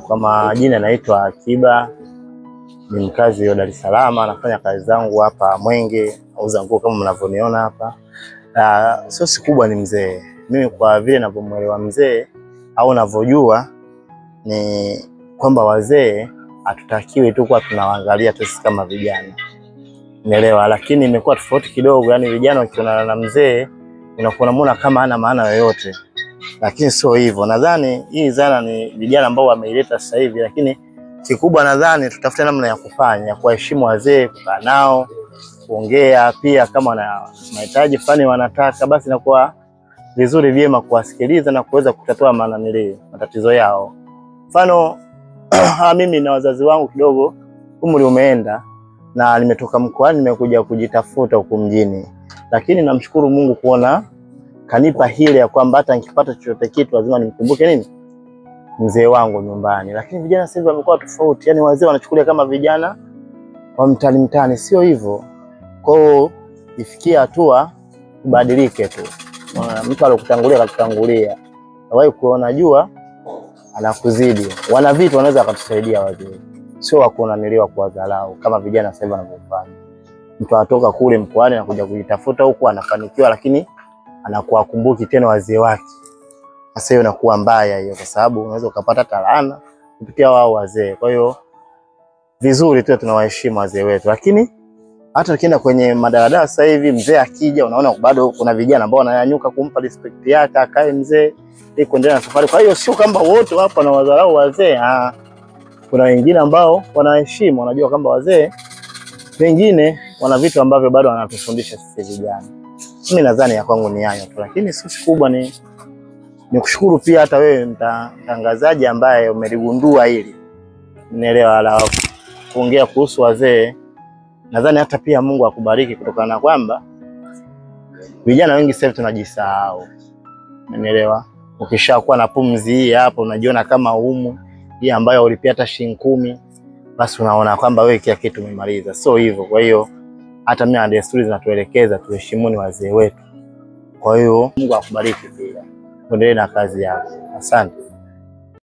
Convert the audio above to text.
Kwa majina naitwa Akiba, ni mkazi wa Dar es Salaam, nafanya kazi zangu hapa Mwenge, nauza nguo kama mnavyoniona hapa. Sosi kubwa ni mzee. Mimi kwa vile ninavyomuelewa mzee au ninavyojua ni kwamba wazee hatutakiwi tu kwa tunawaangalia tu sisi kama vijana. Unaelewa, lakini imekuwa tofauti kidogo, yani vijana wakiona na mzee unakuwa unamuona kama hana maana yoyote. Lakini sio hivyo. Nadhani hii zana ni vijana ambao wameileta sasa hivi, lakini kikubwa nadhani tutafute namna ya kufanya, ya kuheshimu wazee, kukaa nao, kuongea pia kama na mahitaji fulani wanataka, basi inakuwa vizuri vyema kuwasikiliza na kuweza kutatua matatizo yao. Mfano mimi na wazazi wangu kidogo umri umeenda na nimetoka mkoani nimekuja kujitafuta huko mjini. Lakini namshukuru Mungu kuona kanipa hile ya kwamba hata nikipata chochote kitu lazima nimkumbuke nini? Mzee wangu nyumbani. Lakini vijana sasa hivi wamekuwa tofauti. Yaani wazee wanachukulia kama vijana wa mtaani, sio hivyo. Kwa hiyo ifikie hatua kubadilike tu. Mtu alokutangulia katutangulia. Hawahi kuona jua anakuzidi. Wana vitu wanaweza kutusaidia wazee. Sio wa kuonaniliwa kwa dharau kama vijana sasa hivi wanavyofanya. Mtu atoka kule mkoani na kuja kujitafuta huku anafanikiwa, lakini anakuwa kumbuki tena wazee wake. Sasa hiyo inakuwa mbaya hiyo, kwa sababu unaweza ukapata talana kupitia wao wazee. Kwa hiyo vizuri tu tunawaheshimu wazee wetu, lakini hata ukienda kwenye madaladala sasa hivi mzee akija unaona bado kuna vijana ambao wananyanyuka kumpa respect yake, akae mzee ili kuendelea na safari. Kwa hiyo sio kwamba wote hapa na wadharau wazee. Kuna wengine ambao wanaheshimu, wanajua kwamba wazee wengine wana vitu ambavyo bado wanatufundisha sisi vijana. Mimi nadhani ya kwangu ni hayo tu, lakini sisi kubwa ni kushukuru pia hata wewe mtangazaji ambaye umeligundua hili. Unaelewa, la kuongea kuhusu wazee. Nadhani hata pia Mungu akubariki kutokana na kwamba vijana wengi sasa tunajisahau. Unaelewa? Ukishakuwa na pumzi hii hapo unajiona kama humu hii ambayo ulipia hata shilingi 10, basi unaona kwamba wewe kila kitu umemaliza. Sio hivyo. Kwa hiyo hata mimi na desturi zinatuelekeza tuheshimuni wazee wetu. Kwa hiyo Mungu akubariki pia. Endelee na kazi yako. Asante.